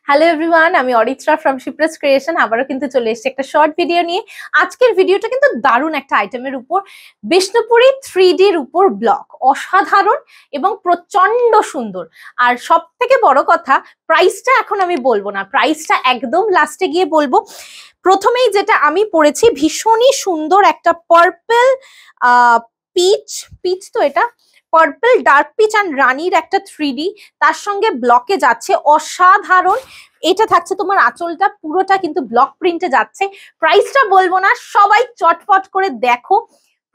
Hello everyone, আমি Aritra from Shipra's creation আবারও কিন্তু চলে এসেছি একটা শর্ট ভিডিও নিয়ে। আজকের ভিডিওটা কিন্তু দারুণ একটা আইটেমের উপর, বিষ্ণুপুরি 3Dর উপর ব্লক, অসাধারণ এবং প্রচন্ড সুন্দর। আর সব থেকে বড় কথা, প্রাইসটা এখন আমি বলবো না, প্রাইসটা একদম লাস্টে গিয়ে বলবো। প্রথমেই যেটা আমি পরেছি, ভীষণই সুন্দর একটা পার্পল পিচ তো এটা পার্পল ডার্ক পিচ অ্যান্ড রানীর একটা 3D, তার সঙ্গে ব্লকে যাচ্ছে, অসাধারণ। এটা থাকছে তোমার আঁচলটা, পুরোটা কিন্তু ব্লক প্রিন্টে যাচ্ছে। প্রাইসটা বলবো না, সবাই চটপট করে দেখো,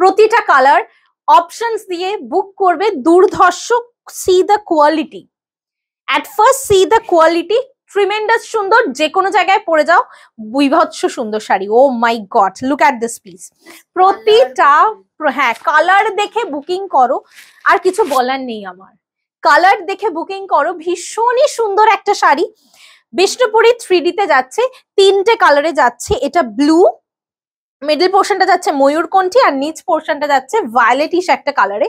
প্রতিটা কালার অপশনস দিয়ে বুক করবে। দুর্ধর্ষ, see the quality, at first see the quality, tremendous সুন্দর, যে কোনো জায়গায় পরে যাও বিভৎস সুন্দর sari. Oh my god, look at this please. প্রতিটা হ্যাঁ, কালার দেখে বুকিং করো, আর কিছু বলার নেই আমার। কালার দেখে বুকিং করো, ভীষণই সুন্দর একটা শাড়ি। বিষ্ণুপুরি 3Dতে যাচ্ছে, তিনটে কালারে যাচ্ছে। এটা ব্লু, মিডল পোর্শনটা যাচ্ছে ময়ূরকণ্ঠী, আর নিচ পোর্শনটা যাচ্ছে ভায়োলেটিশ একটা কালারে।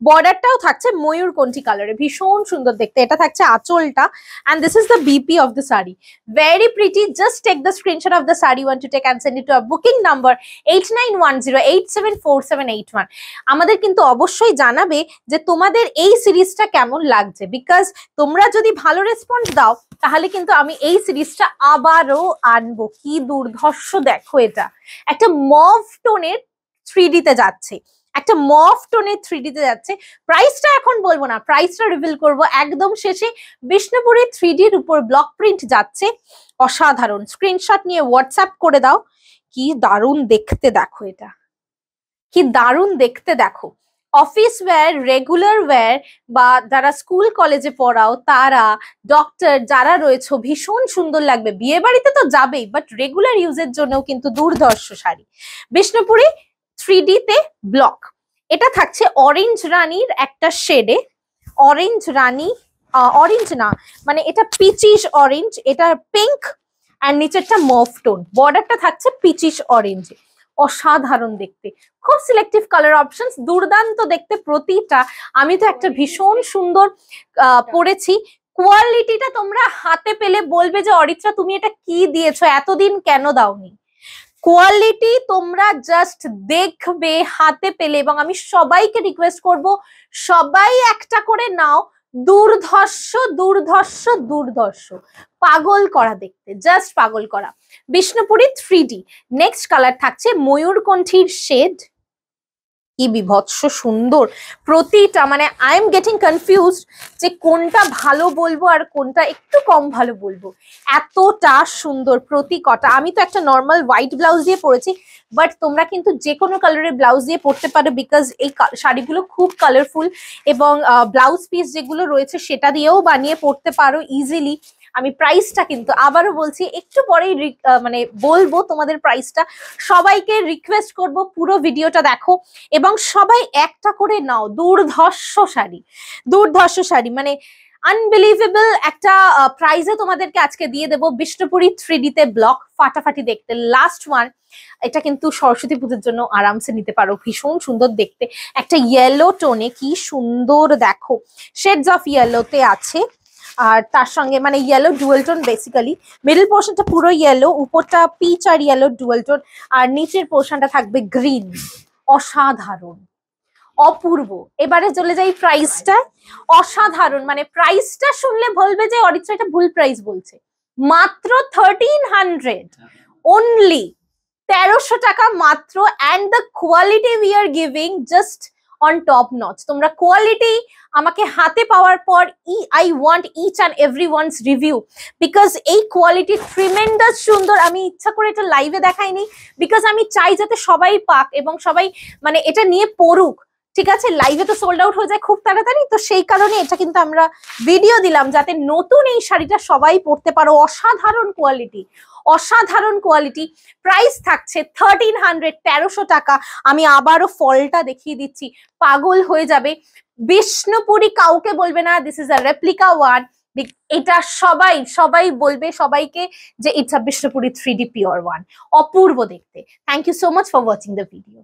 বর্ডারটাও থাকছে ময়ূরকণ্ঠী কালারে, ভীষণ সুন্দর দেখতে। এটা থাকছে আঁচলটা, and this is the BP of the saree. Very pretty. Just take the screenshot of the saree you want to take and send it to our booking number 8910874781. আমাদের কিন্তু অবশ্যই জানাবে যে তোমাদের এই সিরিজটা কেমন লাগছে, বিকজ তোমরা যদি ভালো রেসপন্স দাও তাহলে কিন্তু আমি এই সিরিজটা আবারও আনবো। কি দুর্ধর্ষ দেখো, এটা একটা মভ টোনের 3Dতে যাচ্ছে, একটা মভ টোনের 3Dতে যাচ্ছে। প্রাইসটা এখন বলবো না, প্রাইসটা রিভিল করব একদম শেষে। বিষ্ণুপুরি 3Dর উপর ব্লক প্রিন্ট যাচ্ছে, অসাধারণ। স্ক্রিনশট নিয়ে হোয়াটসঅ্যাপ করে দাও। কি দারুণ দেখতে দেখো, এটা কি দারুণ দেখতে দেখো। অফিস ওয়্যার, রেগুলার ওয়্যার, বা যারা স্কুল কলেজে পড়াও, তারা ডক্টর যারা রয়েছে, ভীষণ সুন্দর লাগবে। বিয়ে বাড়িতে তো যাবেই, বাট রেগুলার ইউজের জন্যও কিন্তু দুর্ধর্ষ শাড়ি। বিষ্ণুপুরি 3Dতে ব্লক, এটা থাকছে অরেঞ্জ রানীর একটা শেডে। অরেঞ্জ রানী, অরেঞ্জ না, মানে এটা পিচিশ অরেঞ্জ, এটা পিঙ্ক, আর নিচেরটা মভ টোন। বর্ডারটা থাকছে পিচিশ অরেঞ্জ, অসাধারণ দেখতে। খুব সিলেক্টিভ কালার অপশনস, দুর্দান্ত দেখতে প্রতিটা। আমি তো একটা ভীষণ সুন্দর পরেছি। কোয়ালিটিটা তোমরা হাতে পেলে বলবে যে অরিত্রা তুমি এটা কি দিয়েছো, এতদিন কেন দাওনি। কোয়ালিটি তোমরা জাস্ট দেখবে হাতে পেলে, এবং আমি সবাইকে রিকোয়েস্ট করব সবাই একটা করে নাও। দুর্ধর্ষ দুর্ধর্ষ দুর্ধর্ষ, পাগল করা দেখতে, জাস্ট পাগল করা। বিষ্ণুপুরি 3D। নেক্সট কালার থাকছে ময়ূরকণ্ঠীর শেড। কি বিভৎস সুন্দর প্রতিটা, মানে আই এম গেটিং কনফিউজড যে কোনটা ভালো বলবো আর কোনটা একটু কম ভালো বলবো। এতটা সুন্দর প্রতি কটা। আমি তো একটা নর্মাল হোয়াইট ব্লাউজ দিয়ে পরেছি, বাট তোমরা কিন্তু যে কোনো কালারের ব্লাউজ দিয়ে পরতে পারো, বিকজ এই শাড়িগুলো খুব কালারফুল, এবং ব্লাউজ পিস যেগুলো রয়েছে সেটা দিয়েও বানিয়ে পরতে পারো ইজিলি। আমি প্রাইসটা কিন্তু আবারও বলছি, একটু পরেই মানে বলবো তোমাদের প্রাইসটা। সবাইকে রিকোয়েস্ট করব পুরো ভিডিওটা দেখো, এবং সবাই একটা করে নাও। দুর্ধর্ষ শাড়ি, দুর্ধর্ষ শাড়ি, মানে আনবিলিভেবল একটা প্রাইজে তোমাদেরকে আজকে দিয়ে দেবো। বিষ্ণুপুরি 3Dতে ব্লক, ফাটাফাটি দেখতে। লাস্ট ওয়ান, এটা কিন্তু সরস্বতী পুজোর জন্য আরামসে নিতে পারো, ভীষণ সুন্দর দেখতে। একটা ইয়েলো টোনে, কি সুন্দর দেখো, শেডস অফ ইয়েলোতে আছে, আর তার সঙ্গে মানে yellow dual tone basically. Middle পোর্শনটা পুরো ইয়েলো, উপরটা পিচ আর ইয়েলো ডুয়েল টোন, আর নিচের পোর্শনটা থাকবে গ্রিন। অসাধারণ, অপূর্ব। এবারে চলে যাই প্রাইসটা। অসাধারণ, মানে প্রাইসটা শুনলে বলবে যে অরিত্রা এটা ভুল প্রাইস বলছে। মাত্র 1300 অনলি, 1300 টাকা মাত্র। And the quality we are giving just on top notch. তোমরা কোয়ালিটি আমাকে হাতে পাওয়ার পর I want each and every ones review, because এই কোয়ালিটি ট্রিমেন্ডাস সুন্দর। আমি ইচ্ছা করে এটা লাইভে দেখাইনি, বিকজ আমি চাই যাতে সবাই পাক এবং সবাই মানে এটা নিয়ে পড়ুক। ঠিক আছে, লাইভে তো সোল্ড আউট হয়ে যায় খুব তাড়াতাড়ি, তো সেই কারণে এটা কিন্তু আমরা ভিডিও দিলাম যাতে নতুন এই শাড়িটা সবাই পরতে পারো। অসাধারণ কোয়ালিটি, অসাধারণ কোয়ালিটি। প্রাইস থাকছে 1300, 1300 টাকা। আমি আবারও ফলটা দেখিয়ে দিচ্ছি, পাগল হয়ে যাবে। বিষ্ণুপুরি কাউকে বলবে না this is a replica one, এটা সবাই সবাই বলবে সবাইকে যে it's a Bishnupuri 3D pure one. অপূর্ব দেখতে। Thank you so much for watching the video.